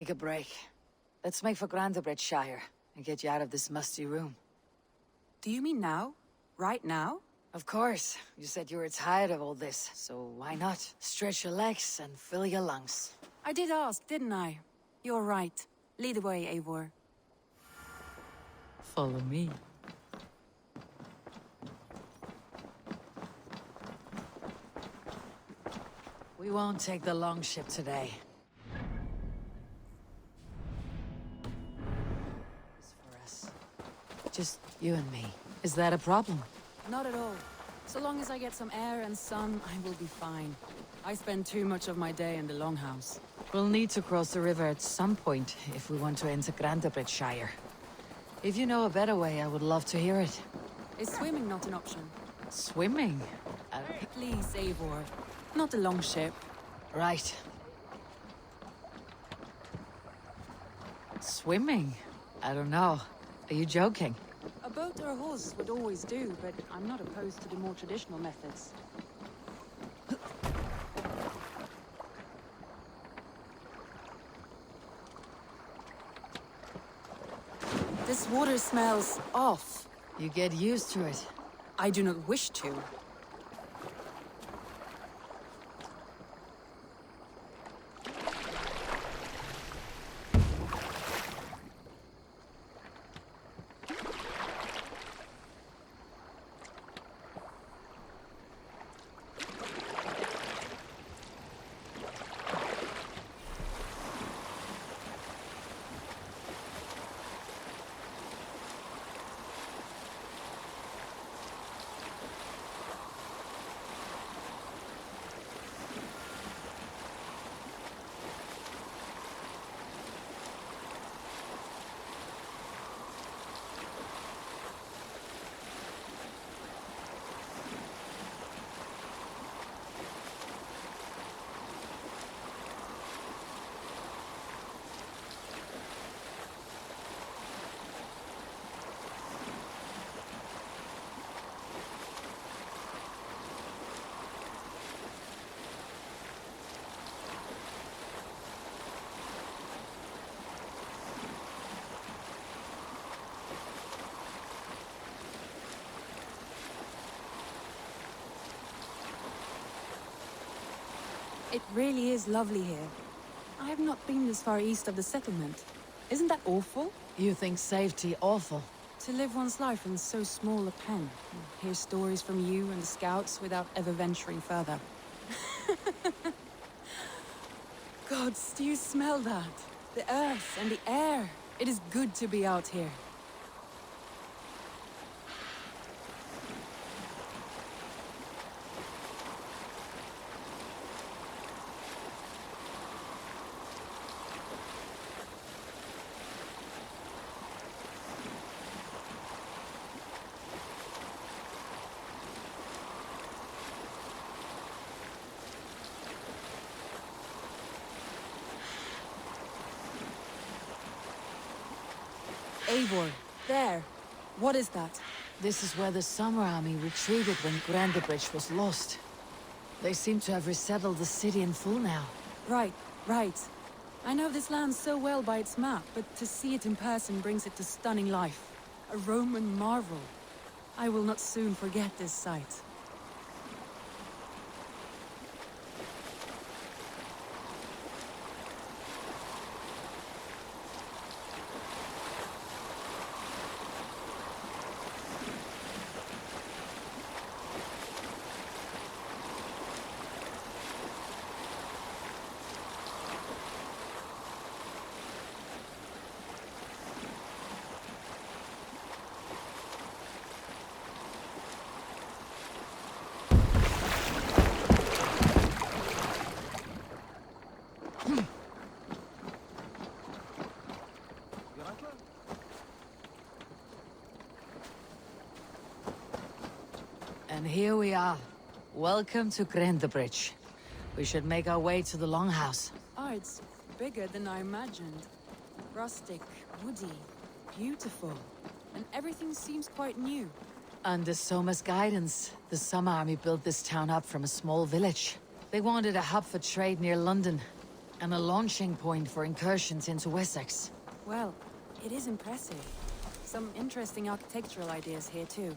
Take a break. Let's make for Shire and get you out of this musty room. Do you mean now? Right now? Of course. You said you were tired of all this, so why not? Stretch your legs and fill your lungs. I did ask, didn't I? You're right. Lead the way, Eivor. Follow me. We won't take the long ship today. It's for us. Just you and me. Is that a problem? Not at all. So long as I get some air and sun, I will be fine. I spend too much of my day in the Longhouse. We'll need to cross the river at some point if we want to enter Shire. If you know a better way, I would love to hear it. Is swimming not an option? Swimming? Please, Eivor. Not a long ship. Right. Swimming? I don't know. Are you joking? A boat or a horse would always do, but I'm not opposed to the more traditional methods. This water smells off. You get used to it. I do not wish to. It really is lovely here. I have not been this far east of the settlement. Isn't that awful? You think safety awful? To live one's life in so small a pen. Hear stories from you and the scouts without ever venturing further. Gods, do you smell that? The earth and the air. It is good to be out here. Eivor, there. What is that? This is where the Summer Army retreated when Grandebridge was lost. They seem to have resettled the city in full now. Right, right. I know this land so well by its map, but to see it in person brings it to stunning life. A Roman marvel. I will not soon forget this sight. And here we are. Welcome to Grandebridge. We should make our way to the Longhouse. Oh, it's bigger than I imagined. Rustic, woody, beautiful. And everything seems quite new. Under Soma's guidance, the Summer Army built this town up from a small village. They wanted a hub for trade near London. and a launching point for incursions into Wessex. Well, it is impressive. Some interesting architectural ideas here too.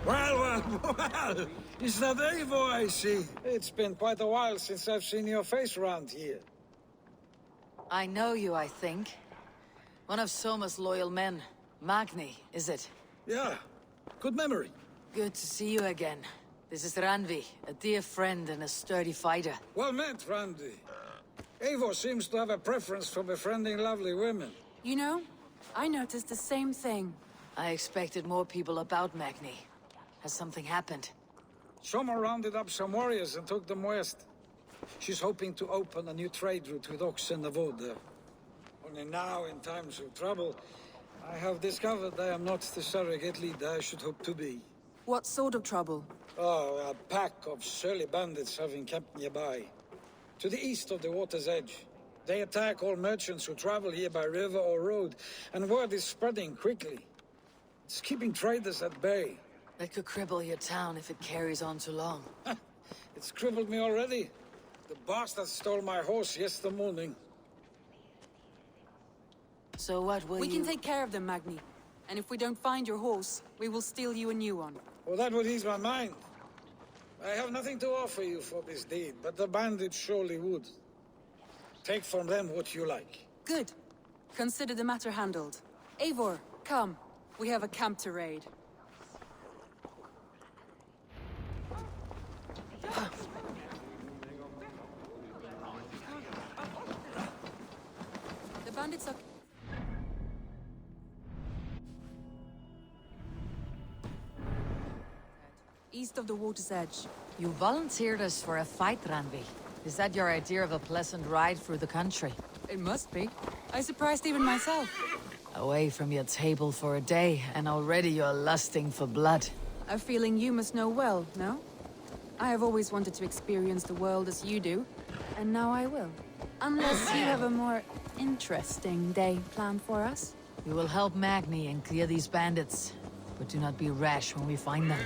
Well, is that Eivor I see? It's been quite a while since I've seen your face around here. I know you, I think. One of Soma's loyal men. Magni, is it? Yeah, good memory. Good to see you again. This is Randvi, a dear friend and a sturdy fighter. Well met, Randy. Eivor seems to have a preference for befriending lovely women. You know, I noticed the same thing. I expected more people about Magni. Has something happened? Soma rounded up some warriors and took them west. She's hoping to open a new trade route with oxen and wood. Only now, in times of trouble, I have discovered I am not the surrogate leader I should hope to be. What sort of trouble? Oh, a pack of surly bandits have encamped nearby. To the east of the water's edge. They attack all merchants who travel here by river or road, and word is spreading quickly. It's keeping traders at bay. That could cripple your town if it carries on too long. It's crippled me already. The bastard stole my horse yesterday morning. So what will We can take care of them, Magni. And if we don't find your horse, we will steal you a new one. Well, that would ease my mind. I have nothing to offer you for this deed, but the bandits surely would. Take from them what you like. Good. Consider the matter handled. Eivor, come. We have a camp to raid. The bandits are... east of the water's edge. You volunteered us for a fight, Randvi. Is that your idea of a pleasant ride through the country? It must be. I surprised even myself. Away from your table for a day, and already you're lusting for blood. A feeling you must know well, no? I have always wanted to experience the world as you do, and now I will. Unless you have a more interesting day planned for us. We will help Magni and clear these bandits, but do not be rash when we find them.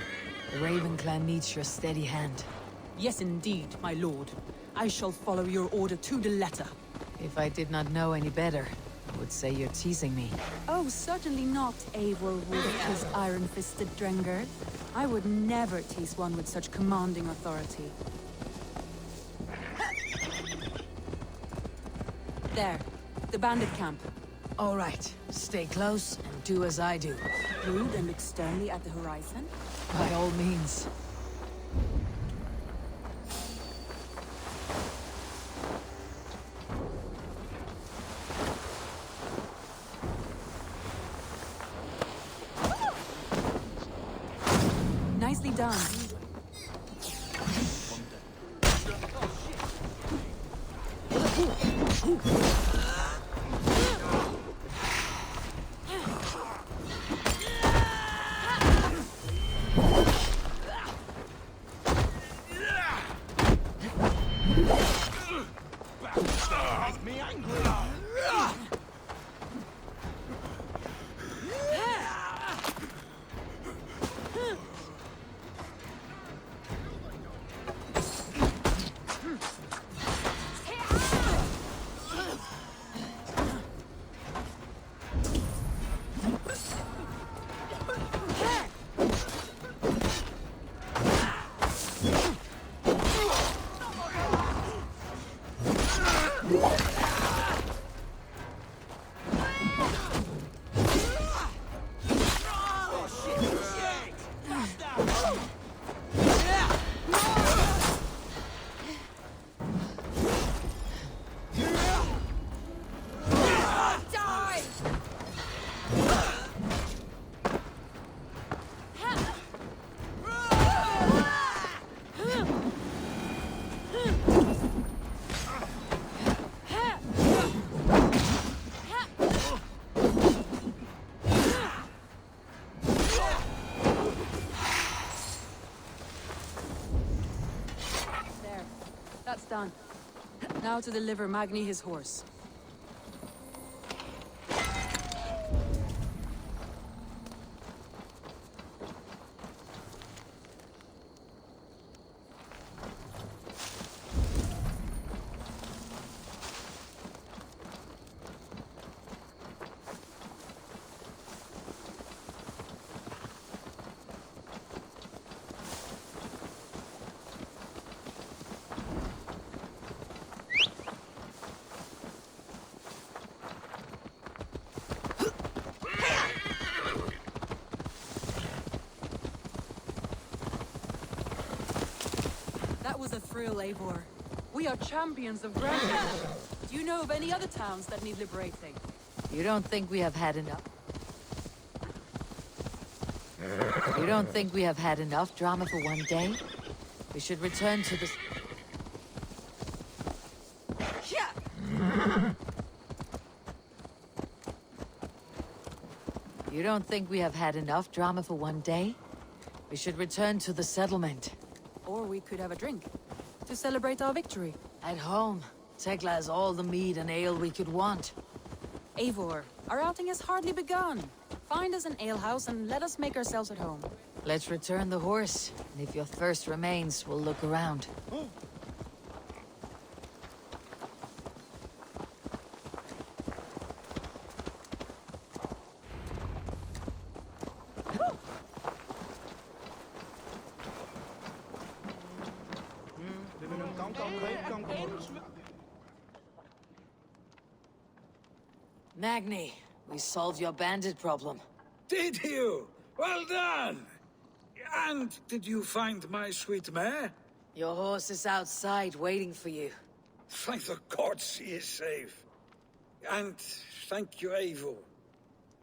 The Raven clan needs your steady hand. Yes, indeed, my lord. I shall follow your order to the letter. If I did not know any better, I would say you're teasing me. Oh, certainly not, Eivor with his iron-fisted Drengr. I would never tease one with such commanding authority. There, the bandit camp. All right, stay close and do as I do. Rude and look sternly at the horizon. By all means. Nicely done. Now to deliver Magni his horse. That was a thrill, Eivor. We are champions of ground. Do you know of any other towns that need liberating? You don't think we have had enough? You don't think we have had enough drama for one day? We should return to the... You don't think we have had enough drama for one day? We should return to the settlement. Or we could have a drink. To celebrate our victory. At home, Tekla has all the mead and ale we could want. Eivor, our outing has hardly begun. Find us an alehouse and let us make ourselves at home. Let's return the horse, and if your thirst remains, we'll look around. Magni, we solved your bandit problem. Did you? Well done! And did you find my sweet mare? Your horse is outside waiting for you. Thank the gods he is safe. And thank you, Eivor.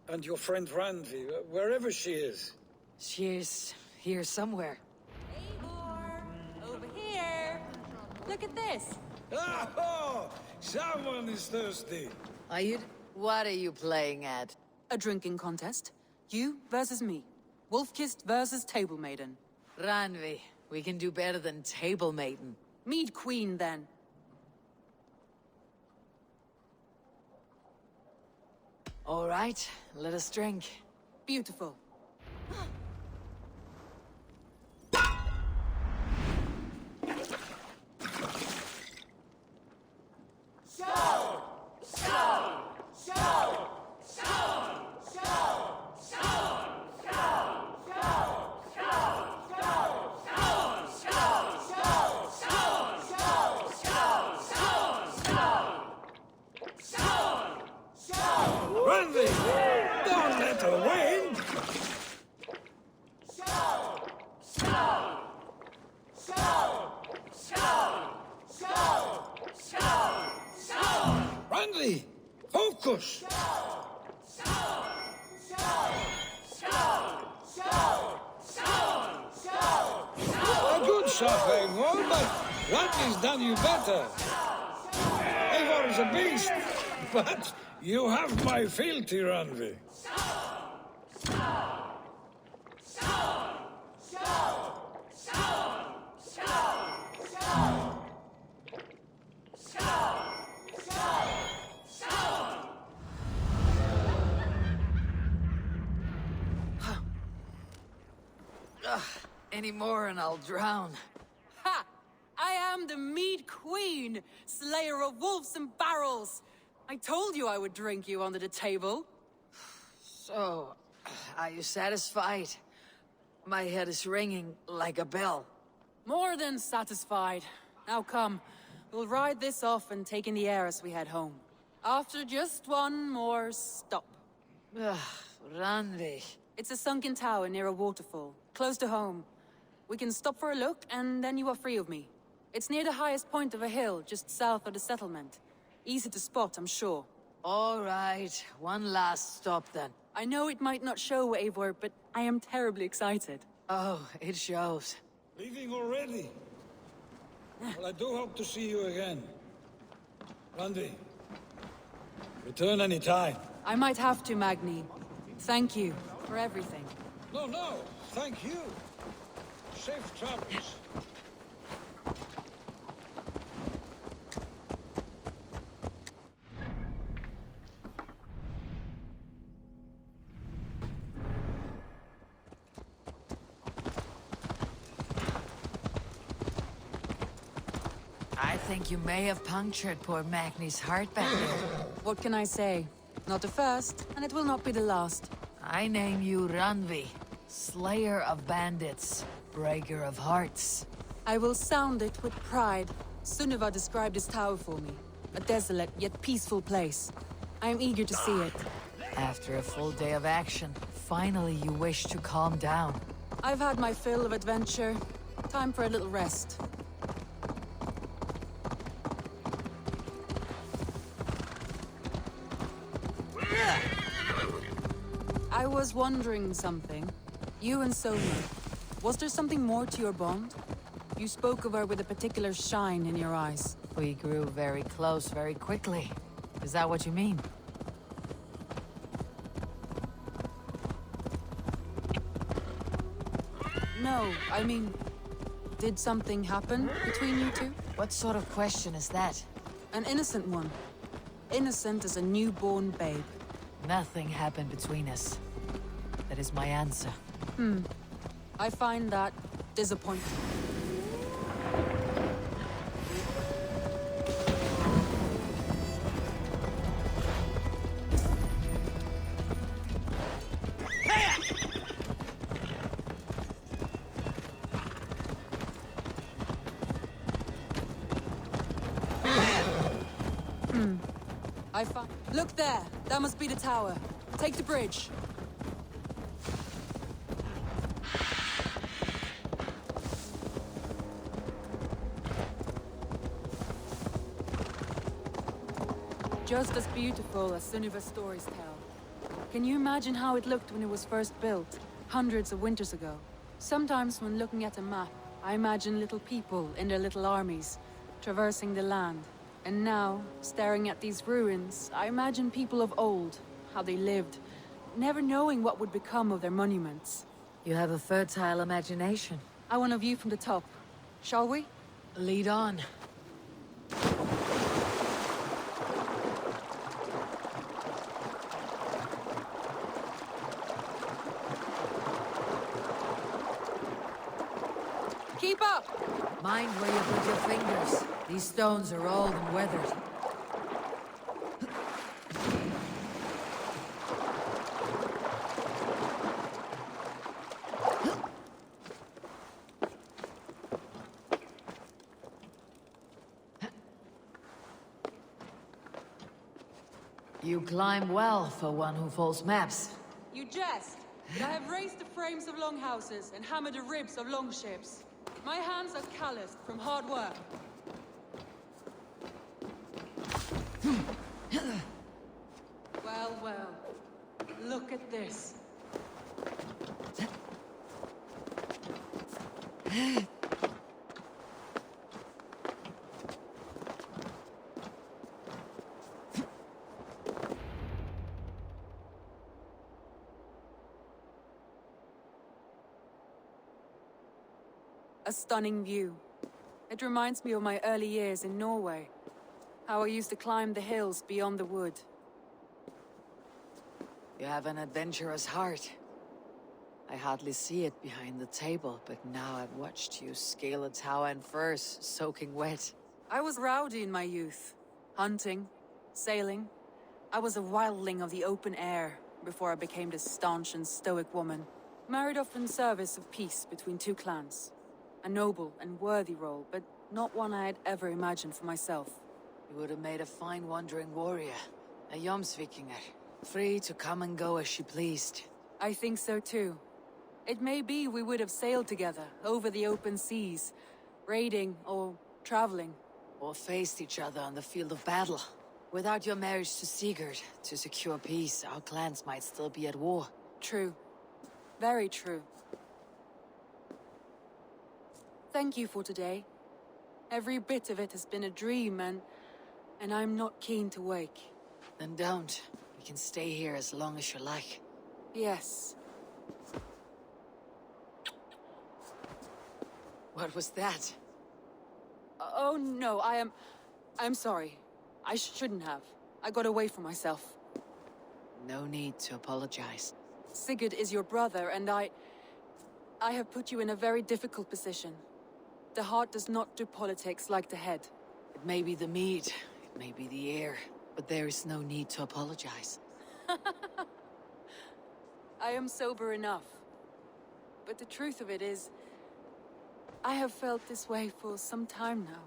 And your friend Randi, wherever she is. She's here somewhere. Eivor! Over here! Look at this! Oh, someone is thirsty. Are you... What are you playing at? A drinking contest. You versus me. Wolf-kissed versus Table Maiden. Ranvi, we can do better than Table Maiden. Mead Queen, then. All right, let us drink. Beautiful. Randi, don't let her win! Randi, focus! A good shot, Eivor, but Randi's done you better. Eivor is a beast, but you have my fealty, Randi. Any more and I'll drown. Ha! I am the Mead Queen, slayer of wolves and barrels. I told you I would drink you under the table. So, are you satisfied? My head is ringing like a bell. More than satisfied. Now come, we'll ride this off and take in the air as we head home. After just one more stop. Ranvi. It's a sunken tower near a waterfall, close to home. We can stop for a look, and then you are free of me. It's near the highest point of a hill, just south of the settlement. Easy to spot, I'm sure. All right, one last stop then. I know it might not show, Eivor, but I am terribly excited. Oh, it shows. Leaving already? Well, I do hope to see you again. Randi, return any time. I might have to, Magni. Thank you for everything. No, thank you. Safe travels. think you may have punctured poor Magni's heart back there. What can I say? Not the first, and it will not be the last. I name you Ranvi, Slayer of Bandits, Breaker of Hearts. I will sound it with pride. Sunniva described this tower for me. A desolate yet peaceful place. I am eager to see it. After a full day of action, finally you wish to calm down. I've had my fill of adventure. Time for a little rest. I was wondering something. You and Soma, was there something more to your bond? You spoke of her with a particular shine in your eyes. We grew very close very quickly. Is that what you mean? No, I mean, did something happen between you two? What sort of question is that? An innocent one. Innocent as a newborn babe. Nothing happened between us. That is my answer. I find that disappointing. Look there! That must be the tower. Take the bridge. Just as beautiful as Sunniva's stories tell. Can you imagine how it looked when it was first built, hundreds of winters ago? Sometimes when looking at a map, I imagine little people in their little armies, traversing the land. And now, staring at these ruins, I imagine people of old, how they lived, never knowing what would become of their monuments. You have a fertile imagination. I want a view from the top. Shall we? Lead on. Keep up! Mind where you put your fingers. These stones are old and weathered. You climb well for one who folds maps. You jest, but I have raised the frames of longhouses and hammered the ribs of longships. My hands are calloused from hard work. Well, well. Look at this. A stunning view. It reminds me of my early years in Norway. How I used to climb the hills beyond the wood. You have an adventurous heart. I hardly see it behind the table, but now I've watched you scale a tower in furs, soaking wet. I was rowdy in my youth. Hunting, sailing. I was a wildling of the open air before I became this staunch and stoic woman. Married off in service of peace between two clans. A noble and worthy role, but not one I had ever imagined for myself. You would have made a fine wandering warrior. A Jomsvikinger. Free to come and go as she pleased. I think so too. It may be we would have sailed together, over the open seas, raiding or traveling. Or faced each other on the field of battle. Without your marriage to Sigurd, to secure peace, our clans might still be at war. True. Very true. Thank you for today. Every bit of it has been a dream, and I'm not keen to wake. Then don't. We can stay here as long as you like. Yes. What was that? Oh no, I'm sorry. I shouldn't have. I got away from myself. No need to apologize. Sigurd is your brother, and I have put you in a very difficult position. The heart does not do politics like the head. It may be the mead, it may be the air, but there is no need to apologize. I am sober enough. But the truth of it is, I have felt this way for some time now.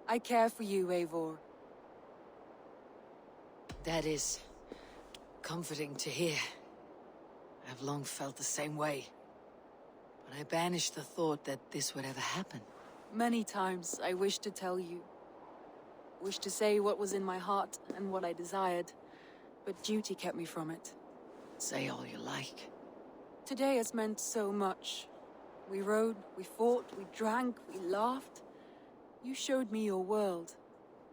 I care for you, Eivor. That is comforting to hear. I've long felt the same way. But I banished the thought that this would ever happen. Many times I wished to tell you. Wished to say what was in my heart and what I desired. But duty kept me from it. Say all you like. Today has meant so much. We rode, we fought, we drank, we laughed. You showed me your world.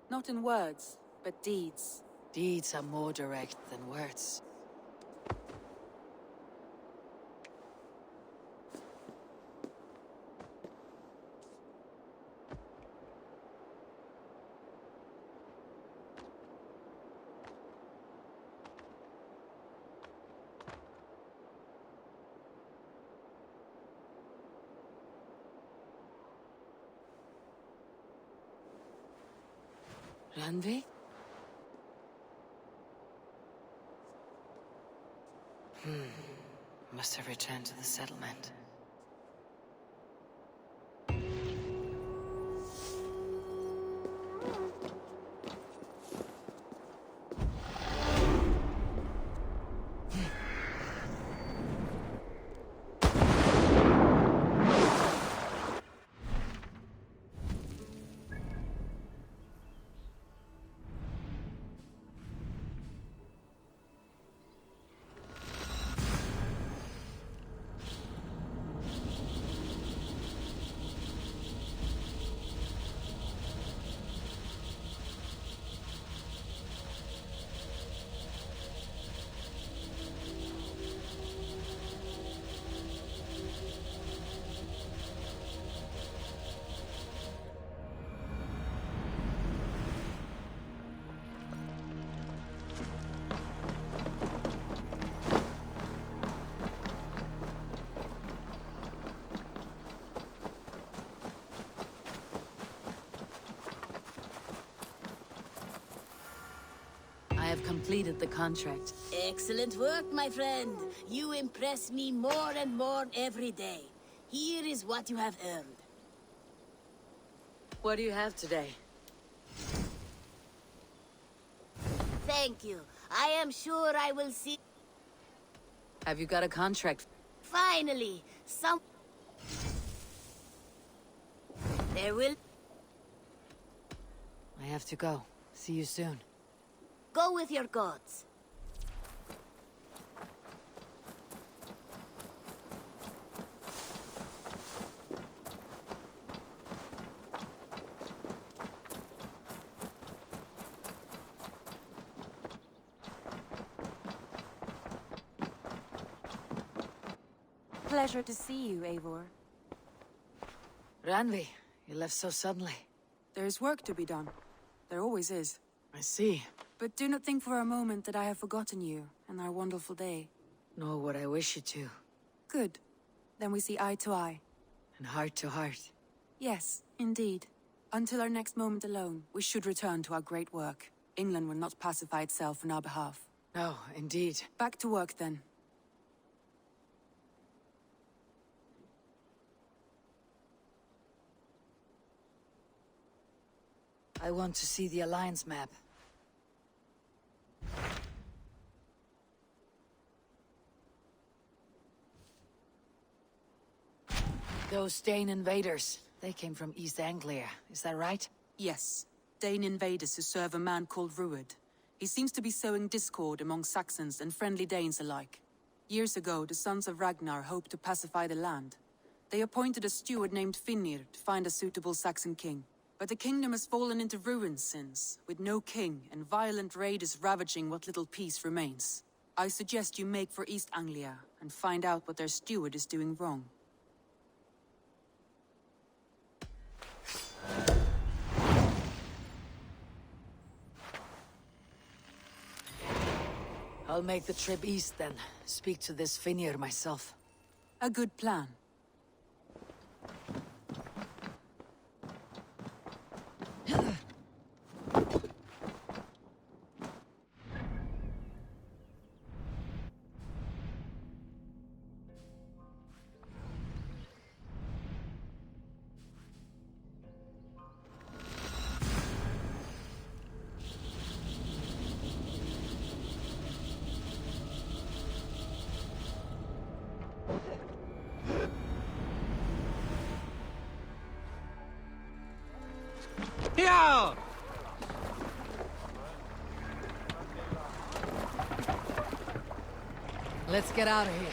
Not in words, but deeds. Deeds are more direct than words. Randvi? Must have returned to the settlement. I have completed the contract. Excellent work, my friend. You impress me more and more every day. Here is what you have earned. What do you have today? Thank you. I am sure I will see... Have you got a contract? Finally, some... There will... I have to go. See you soon. Go with your gods. Pleasure to see you, Eivor. Randvi, you left so suddenly. There is work to be done. There always is. I see. But do not think for a moment that I have forgotten you and our wonderful day. Nor would I wish you to. Good. Then we see eye to eye. And heart to heart. Yes, indeed. Until our next moment alone, we should return to our great work. England will not pacify itself on our behalf. No, indeed. Back to work, then. I want to see the Alliance map. Those Dane invaders, they came from East Anglia, is that right? Yes. Dane invaders who serve a man called Rued. He seems to be sowing discord among Saxons and friendly Danes alike. Years ago, the sons of Ragnar hoped to pacify the land. They appointed a steward named Finnir to find a suitable Saxon king. But the kingdom has fallen into ruins since, with no king and violent raiders ravaging what little peace remains. I suggest you make for East Anglia and find out what their steward is doing wrong. I'll make the trip east then. Speak to this Finnir myself. A good plan. Let's get out of here.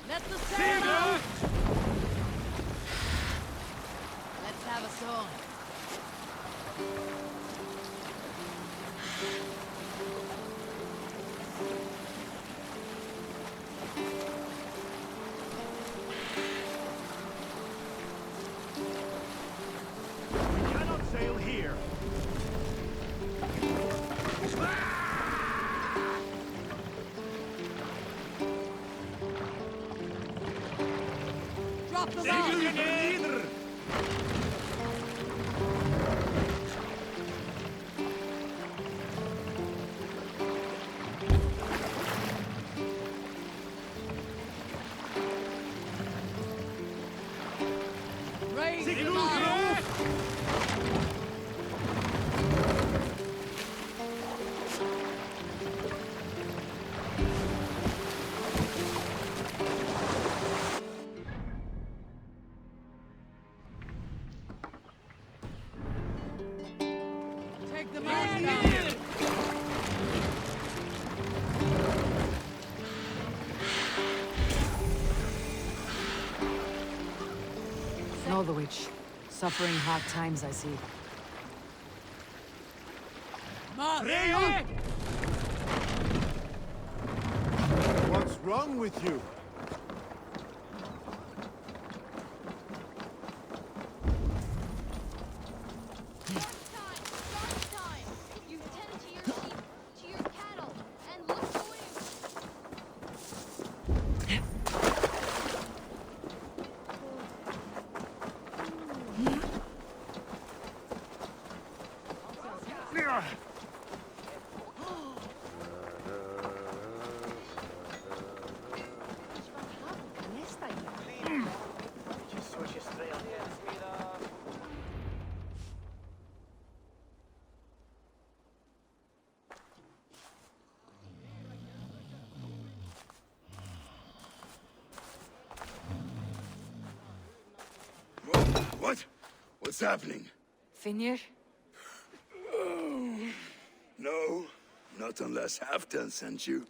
Let the sail out! Let's have a song. Cannot sail here. Drop the Segel nieder! Raise Segel them up! hoog! Take the man down! Know the witch. Suffering hard times, I see. Freya! What's wrong with you? You tend to your sheep, to your cattle, and look away. What? What's happening? Finir? No, not unless Halfdan sent you.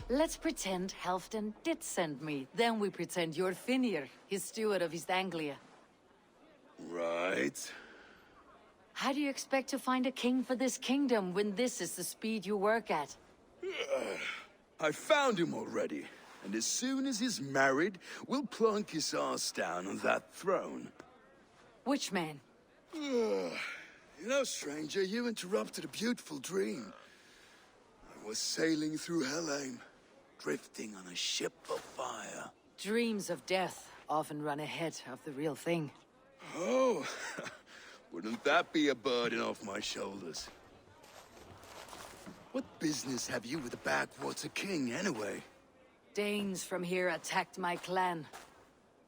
Let's pretend Halfdan did send me. Then we pretend you're Finir, his steward of East Anglia. Right. How do you expect to find a king for this kingdom when this is the speed you work at? I found him already. And as soon as he's married, we'll plunk his ass down on that throne. Which man? You know, stranger, you interrupted a beautiful dream. I was sailing through Helheim, drifting on a ship of fire. Dreams of death often run ahead of the real thing. Oh, wouldn't that be a burden off my shoulders? What business have you with the backwater king, anyway? Danes from here attacked my clan.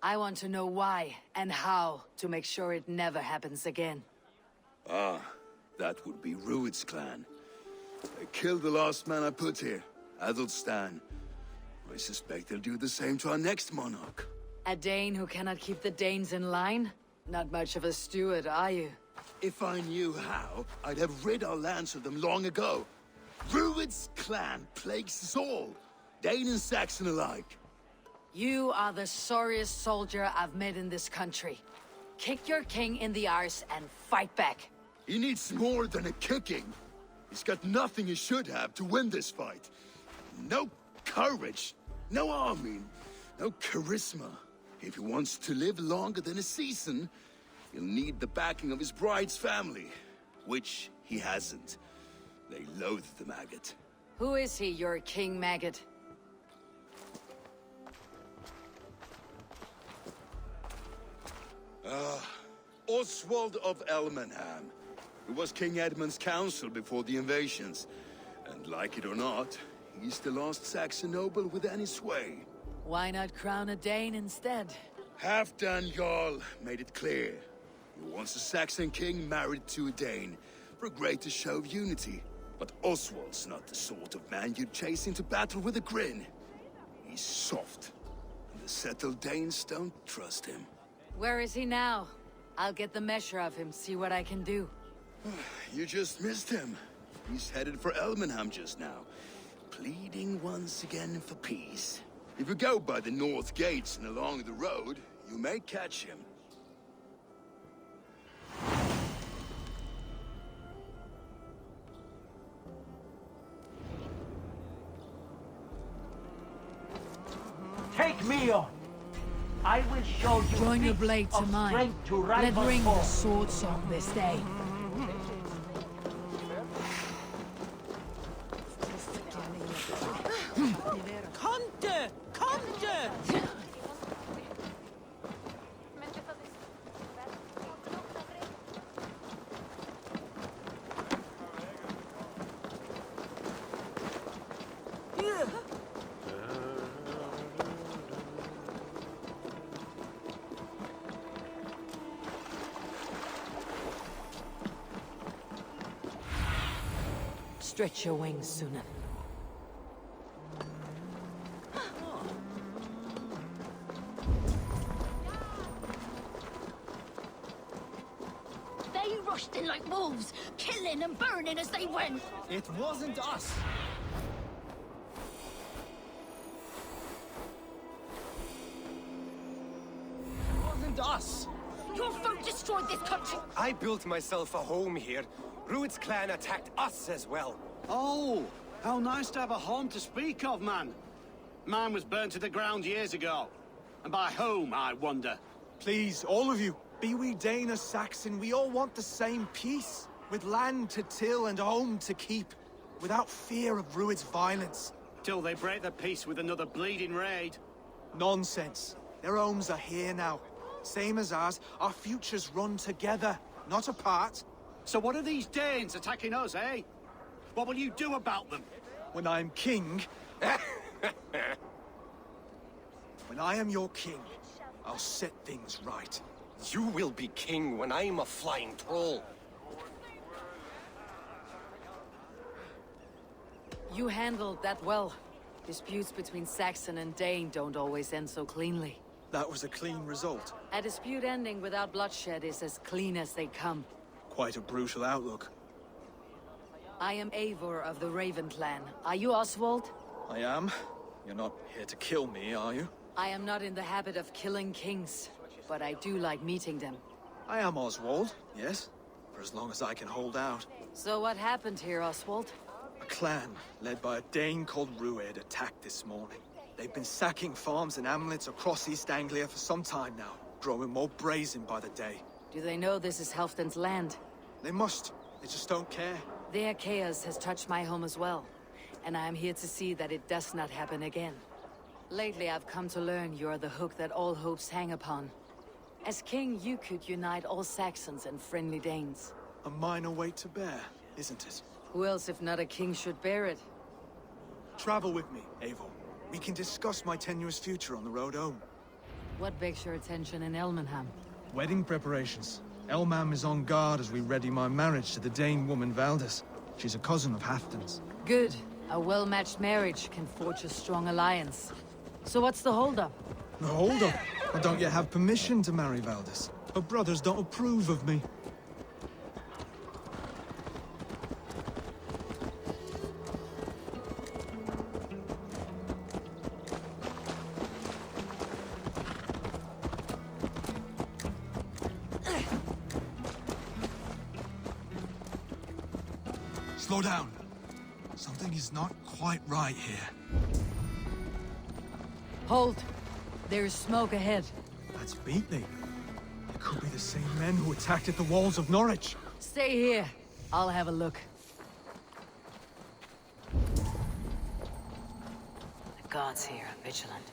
I want to know why and how to make sure it never happens again. Ah, that would be Rued's clan. They killed the last man I put here, Adelstan. I suspect they'll do the same to our next monarch. A Dane who cannot keep the Danes in line? Not much of a steward, are you? If I knew how, I'd have rid our lands of them long ago. Rued's clan plagues us all, Dane and Saxon alike. You are the sorriest soldier I've met in this country. Kick your king in the arse and fight back. He needs more than a kicking. He's got nothing he should have to win this fight. No courage, no army, no charisma. If he wants to live longer than a season, he'll need the backing of his bride's family, which he hasn't. They loathe the maggot. Who is he, your king maggot? Oswald of Elmenham, who was King Edmund's counsel before the invasions. And like it or not, he's the last Saxon noble with any sway. Why not crown a Dane instead? Halfdan Jarl made it clear. He wants a Saxon king married to a Dane, for a greater show of unity. But Oswald's not the sort of man you'd chase into battle with a grin. He's soft. And the settled Danes don't trust him. Where is he now? I'll get the measure of him, see what I can do. You just missed him. He's headed for Elmenham just now, pleading once again for peace. If you go by the north gates and along the road, you may catch him. Take me on. I will show you Join your feats blade to of mine. strength to Let rival ring the foes. sword song this day. Kunde! Kunde! Stretch your wings, Sunan. They rushed in like wolves, killing and burning as they went. It wasn't us. It wasn't us. Your folk destroyed this country. I built myself a home here. Rued's clan attacked us as well. Oh, how nice to have a home to speak of, man. Mine was burnt to the ground years ago. And by whom, I wonder? Please, all of you, be we Dane or Saxon, we all want the same peace. With land to till and home to keep. Without fear of Rued's violence. Till they break the peace with another bleeding raid. Nonsense. Their homes are here now. Same as ours, our futures run together, not apart. So what are these Danes attacking us, eh? What will you do about them? When I am king... when I am your king, I'll set things right. You will be king when I'm a flying troll. You handled that well. Disputes between Saxon and Dane don't always end so cleanly. That was a clean result. A dispute ending without bloodshed is as clean as they come. Quite a brutal outlook. I am Eivor of the Raven clan. Are you Oswald? I am. You're not here to kill me, are you? I am not in the habit of killing kings, but I do like meeting them. I am Oswald, yes. For as long as I can hold out. So what happened here, Oswald? A clan, led by a Dane called Rued, attacked this morning. They've been sacking farms and hamlets across East Anglia for some time now, growing more brazen by the day. Do they know this is Halfdan's land? They must. They just don't care. Their chaos has touched my home as well, and I am here to see that it does not happen again. Lately, I've come to learn you are the hook that all hopes hang upon. As king, you could unite all Saxons and friendly Danes. A minor weight to bear, isn't it? Who else, if not a king, should bear it? Travel with me, Eivor. We can discuss my tenuous future on the road home. What begs your attention in Elmenham? Wedding preparations. Elmam is on guard as we ready my marriage to the Dane woman Valdis. She's a cousin of Halfdan's. Good. A well-matched marriage can forge a strong alliance. So what's the holdup? The hold-up? I don't yet have permission to marry Valdis. Her brothers don't approve of me. Slow down. Something is not quite right here. Hold. There is smoke ahead. That's Beatley. It could be the same men who attacked at the walls of Norwich. Stay here. I'll have a look. The gods here are vigilant.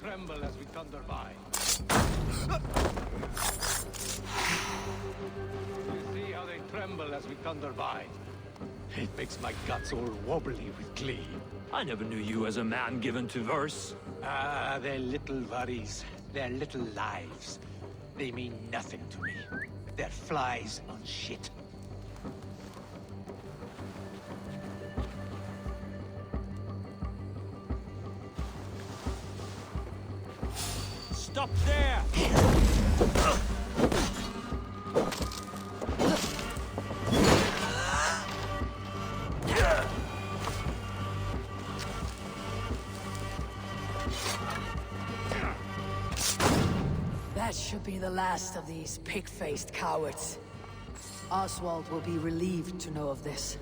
tremble as we thunder by. You see how they tremble as we thunder by? It makes my guts all wobbly with glee. I never knew you as a man given to verse. Ah, they're little worries. They're little lives. They mean nothing to me. They're flies on shit. Stop there! That should be the last of these pig-faced cowards. Oswald will be relieved to know of this.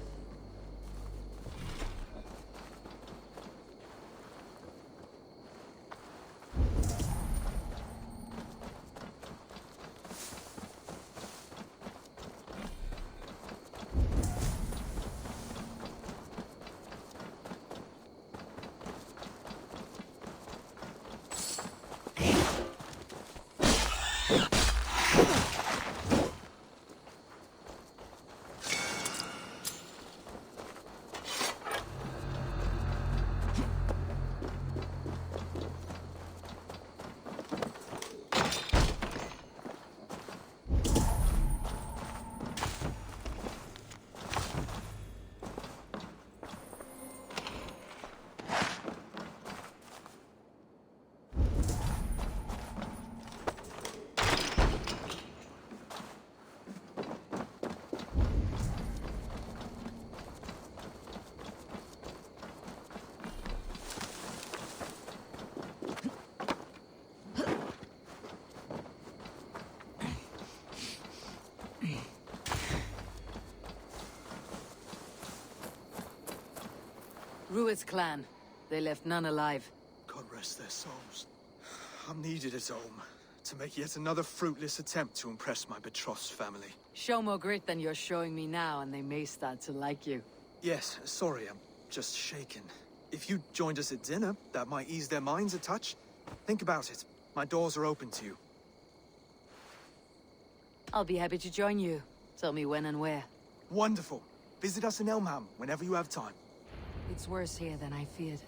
Rued's clan. They left none alive. God rest their souls. I'm needed at home to make yet another fruitless attempt to impress my betrothed family. Show more grit than you're showing me now, and they may start to like you. Yes, sorry, I'm just shaken. If you joined us at dinner, that might ease their minds a touch. Think about it. My doors are open to you. I'll be happy to join you. Tell me when and where. Wonderful. Visit us in Elmham whenever you have time. It's worse here than I feared.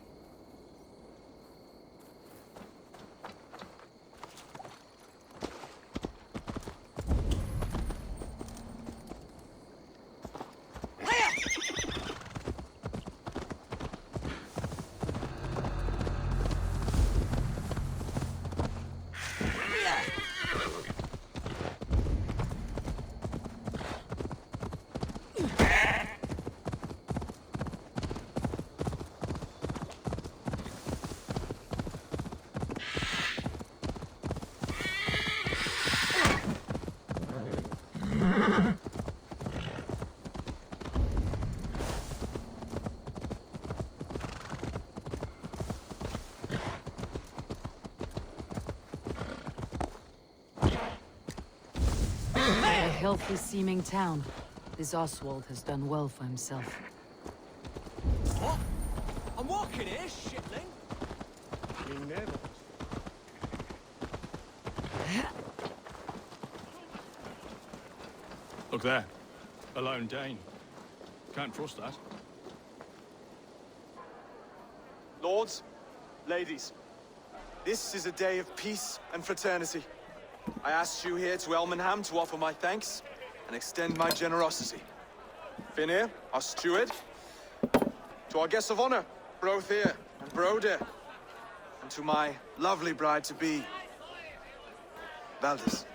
A healthy-seeming town. This Oswald has done well for himself. What? I'm walking here, shitling. You never. Look there. A lone Dane. Can't trust that. Lords, ladies, this is a day of peace and fraternity. I asked you here to Elmenham to offer my thanks and extend my generosity. Finir, our steward, to our guests of honor, Brothir and Broder, and to my lovely bride-to-be, Valdis.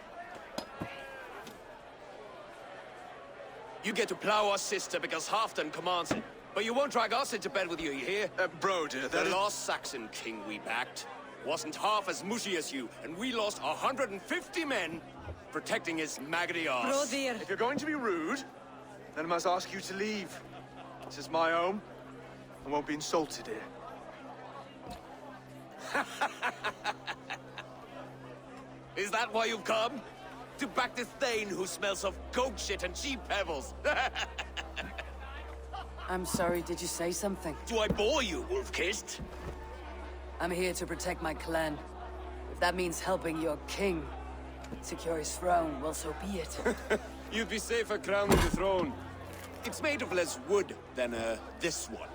You get to plow our sister because Halfdan commands it. But you won't drag us into bed with you hear? Broder, the lost Saxon king we backed wasn't half as mushy as you, and we lost 150 men protecting his maggoty arse. If you're going to be rude, then I must ask you to leave. This is my home. I won't be insulted here. Is that why you've come? To back this Thane who smells of goat shit and cheap pebbles? I'm sorry, did you say something? Do I bore you, wolf-kissed? I'm here to protect my clan. If that means helping your king secure his throne, well, so be it. You'd be safer crowning the throne. It's made of less wood than, this one.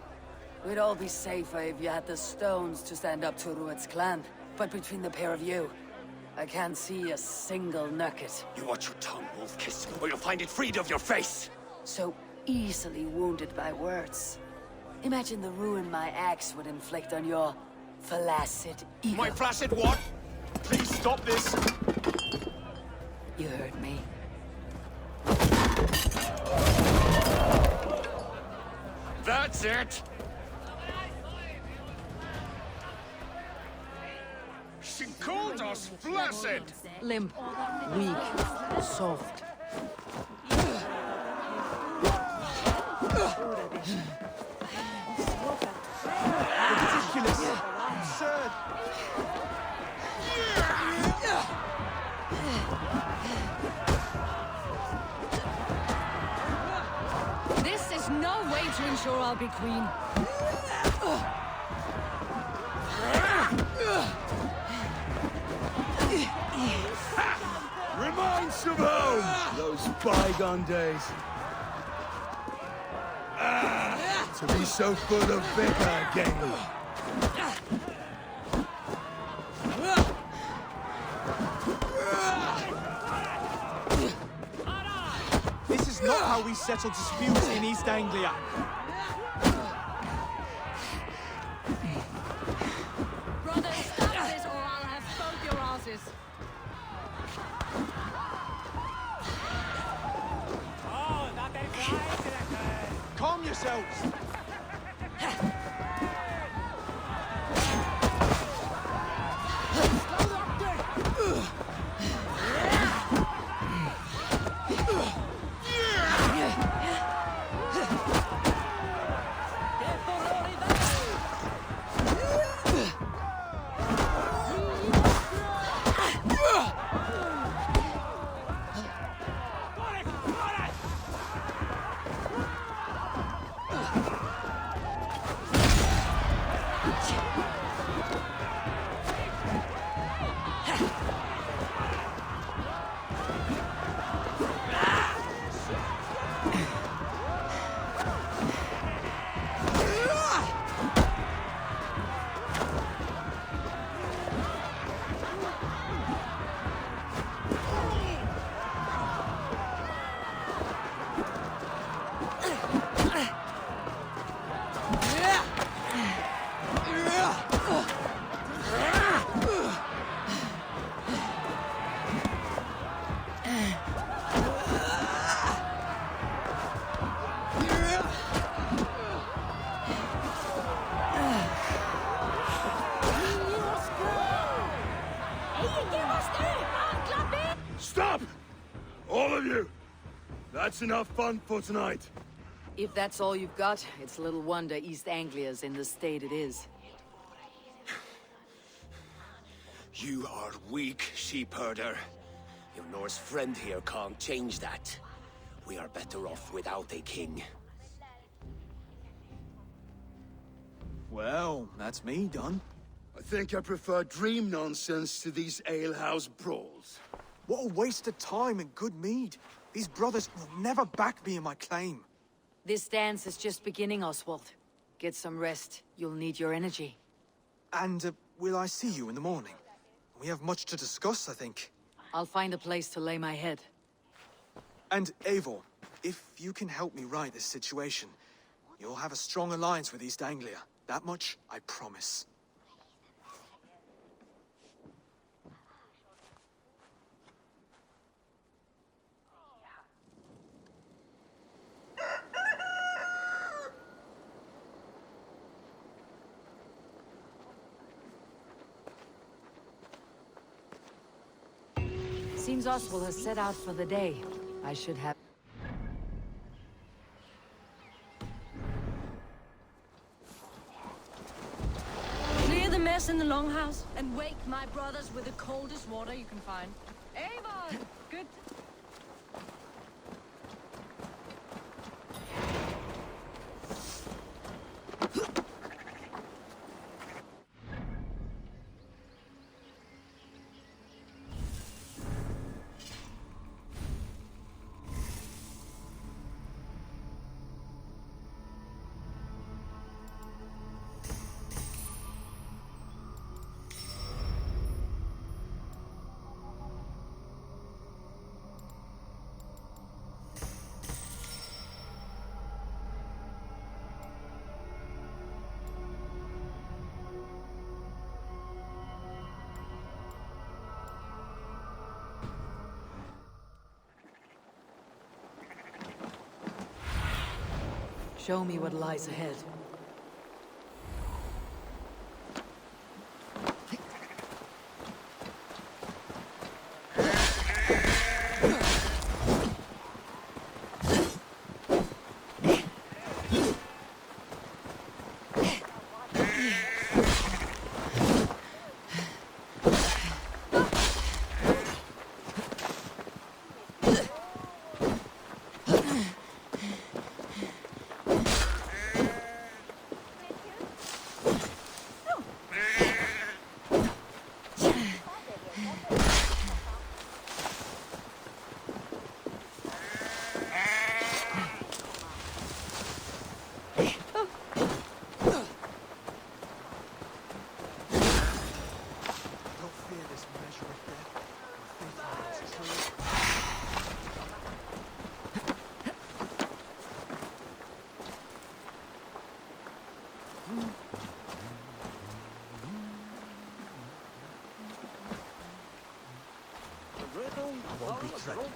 We'd all be safer if you had the stones to stand up to Rued's clan. But between the pair of you, I can't see a single nugget. You watch your tongue, Wolf-Kiss, or you'll find it freed of your face! So easily wounded by words. Imagine the ruin my axe would inflict on your flaccid ego. My flaccid what? Please stop this! You heard me. That's it! She called us flaccid! Limp, weak, soft. Ridiculous! Absurd! This is no way to ensure I'll be queen. Reminds of home! Those bygone days. To be so full of vigour again. This is not how we settle disputes in East Anglia. Brothers, stop this or I'll have both your asses. Calm yourselves. Stop! All of you! That's enough fun for tonight. If that's all you've got, it's little wonder East Anglia's in the state it is. You are weak, sheep herder. Your Norse friend here can't change that. We are better off without a king. Well, that's me done. I think I prefer dream nonsense to these alehouse brawls. What a waste of time and good mead. These brothers will never back me in my claim. This dance is just beginning, Oswald. Get some rest. You'll need your energy. And, will I see you in the morning? We have much to discuss, I think. I'll find a place to lay my head. And, Eivor, if you can help me right this situation, you'll have a strong alliance with East Anglia. That much, I promise. Seems Oswald has set out for the day. I should have... Clear the mess in the longhouse and wake my brothers with the coldest water you can find. Eivor! Good. Show me what lies ahead.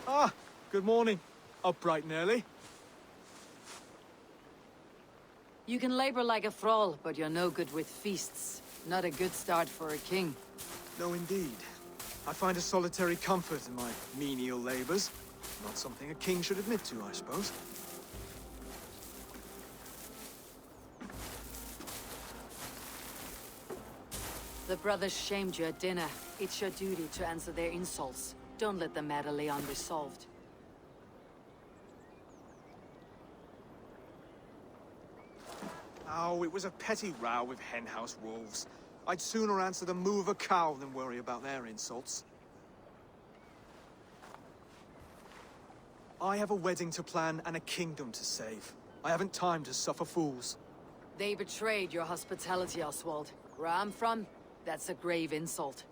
Ah, good morning. Up bright and early. You can labor like a thrall, but you're no good with feasts. Not a good start for a king. No, indeed. I find a solitary comfort in my menial labors. Not something a king should admit to, I suppose. The brothers shamed you at dinner. It's your duty to answer their insults. Don't let the matter lay unresolved. Oh, it was a petty row with henhouse wolves. I'd sooner answer the moo of a cow than worry about their insults. I have a wedding to plan and a kingdom to save. I haven't time to suffer fools. They betrayed your hospitality, Oswald. Where I'm from, that's a grave insult.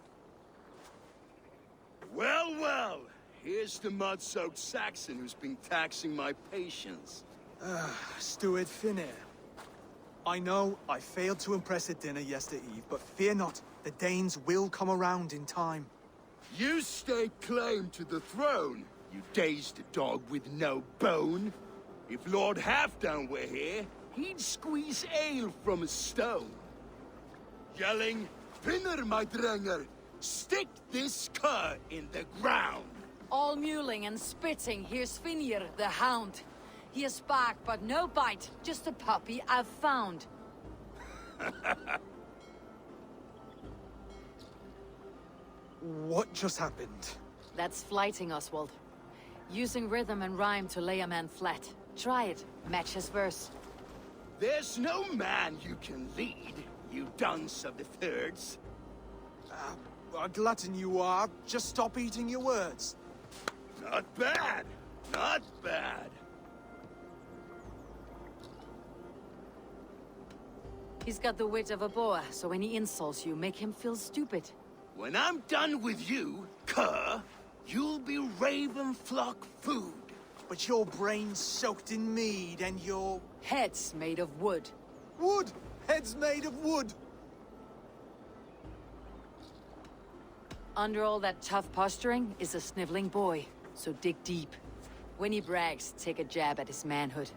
Well, well. Here's the mud-soaked Saxon who's been taxing my patience. Steward Finnair. I know I failed to impress at dinner yesterday eve, but fear not, the Danes will come around in time. You stake claim to the throne, you dazed dog with no bone. If Lord Halfdown were here, he'd squeeze ale from a stone. Yelling, Finner, my drenger, stick this cur in the ground. All mewling and spitting, here's Finir, the hound. He has bark, but no bite. Just a puppy I've found. What just happened? That's flighting, Oswald. Using rhythm and rhyme to lay a man flat. Try it. Match his verse. There's no man you can lead, you dunce of the thirds. A glutton you are. Just stop eating your words. Not bad. Not bad. He's got the wit of a boa, so when he insults you, make him feel stupid. When I'm done with you, cur, you'll be raven flock food. But your brain's soaked in mead and your... Head's made of wood. Wood! Head's made of wood! Under all that tough posturing is a sniveling boy, so dig deep. When he brags, take a jab at his manhood.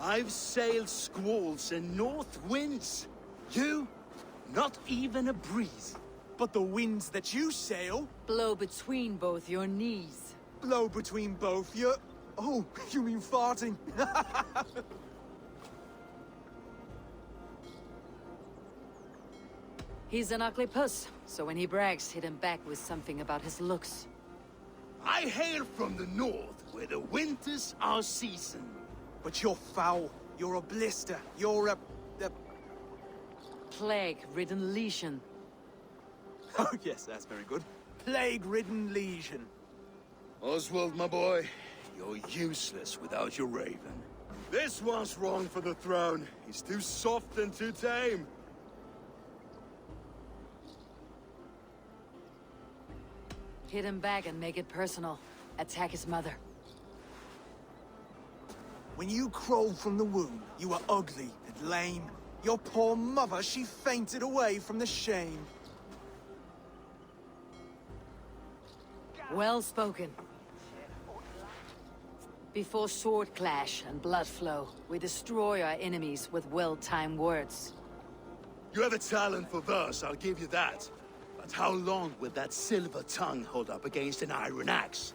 I've sailed squalls and north winds. You, not even a breeze. But the winds that you sail... Blow between both your knees. Blow between both your... Oh, you mean farting? He's an ugly puss, so when he brags, hit him back with something about his looks. I hail from the north, where the winters are season. But you're foul. You're a blister. You're a... Plague-ridden legion. Oh, yes, that's very good. Plague-ridden legion. Oswald, my boy, you're useless without your raven. This one's wrong for the throne. He's too soft and too tame. Hit him back and make it personal. Attack his mother. When you crawled from the womb, you were ugly and lame. Your poor mother, she fainted away from the shame. Well spoken. Before sword clash and blood flow, we destroy our enemies with well-timed words. You have a talent for verse, I'll give you that. But how long will that silver tongue hold up against an iron axe?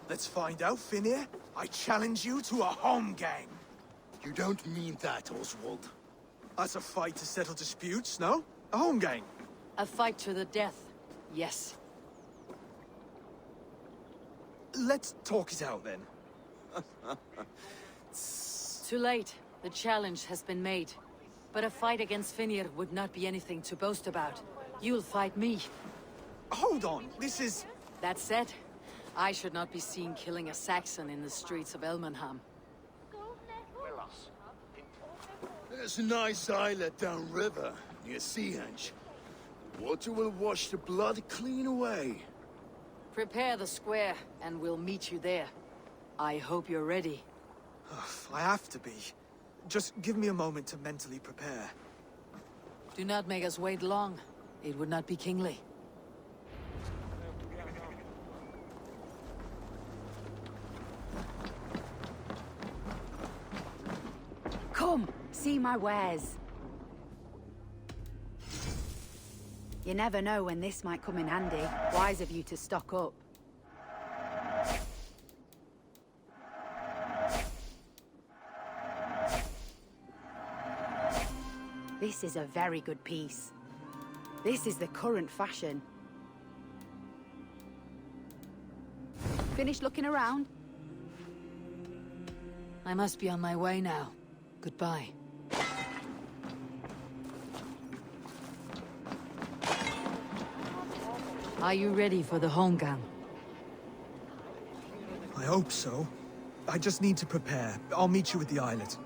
Let's find out, Finir. I challenge you to a home gang. You don't mean that, Oswald. That's a fight to settle disputes, no? A home gang. A fight to the death, yes. Let's talk it out, then. Too late. The challenge has been made. But a fight against Finir would not be anything to boast about. You'll fight me. Hold on, this is... That said, I should not be seen killing a Saxon in the streets of Elmenham. There's a nice islet downriver, near Seahenge. Water will wash the blood clean away. Prepare the square, and we'll meet you there. I hope you're ready. I have to be. Just give me a moment to mentally prepare. Do not make us wait long. It would not be kingly. Come, see my wares. You never know when this might come in handy. Wise of you to stock up. This is a very good piece. This is the current fashion. Finished looking around? I must be on my way now. Goodbye. Are you ready for the home gang? I hope so. I just need to prepare. I'll meet you at the islet.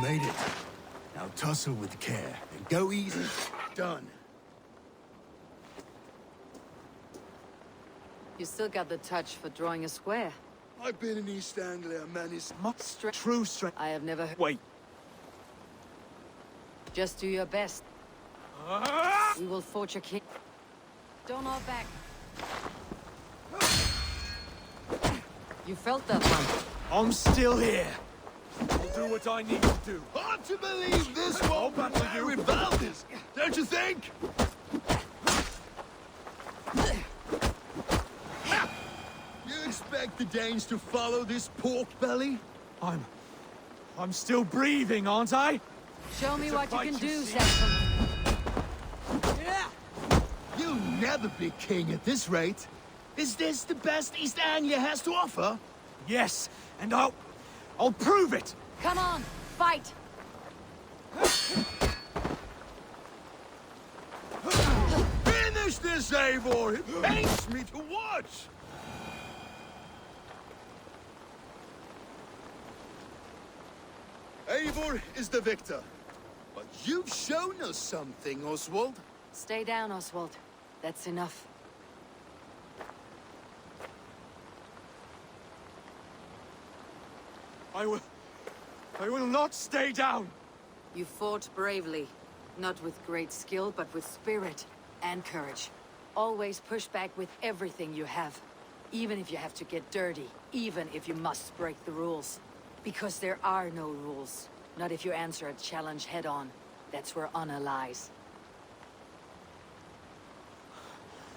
Made it. Now tussle with care and go easy. Done. You still got the touch for drawing a square. I've been in East Anglia, man. It's true strength. I have never heard. Wait. Just do your best. We will forge a king. Don't hold back. You felt that one. I'm still here. I'll do what I need to do. Hard to believe this won't back to you. with Valdez, don't you think? You expect the Danes to follow this pork belly? I'm still breathing, aren't I? Show me It's a what you fight can you do, see. Saxon. You'll never be king at this rate. Is this the best East Anglia has to offer? Yes, and I'll prove it. Come on, fight! Finish this, Eivor! It pains me to watch! Eivor is the victor. But you've shown us something, Oswald. Stay down, Oswald. That's enough. I will not stay down. You fought bravely. Not with great skill, but with spirit and courage. Always push back with everything you have. Even if you have to get dirty. Even if you must break the rules. Because there are no rules. Not if you answer a challenge head-on. That's where honor lies.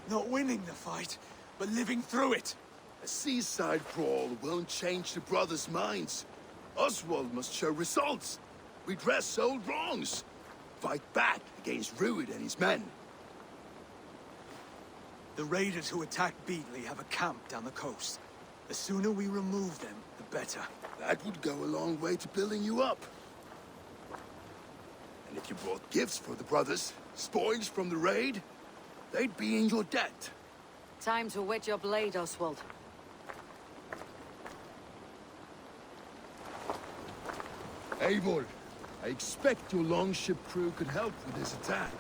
Not winning the fight, but living through it. A seaside brawl won't change the brothers' minds. Oswald must show results. Redress old wrongs. Fight back against Rued and his men. The raiders who attacked Beatley have a camp down the coast. The sooner we remove them, the better. That would go a long way to building you up. And if you brought gifts for the brothers, spoils from the raid, they'd be in your debt. Time to wet your blade, Oswald. Eivor, I expect your longship crew could help with this attack.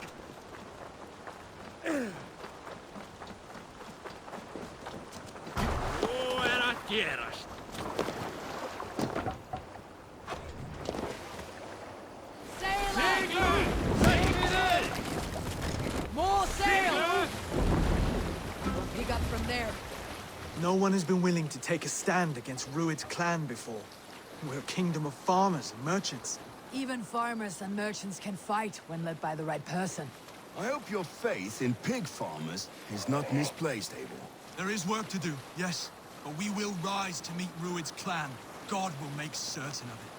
More sail! We'll pick up from there. No one has been willing to take a stand against Rued's clan before. We're a kingdom of farmers and merchants. Even farmers and merchants can fight when led by the right person. I hope your faith in pig farmers is not misplaced, Eivor. There is work to do, yes. But we will rise to meet Rued's clan. God will make certain of it.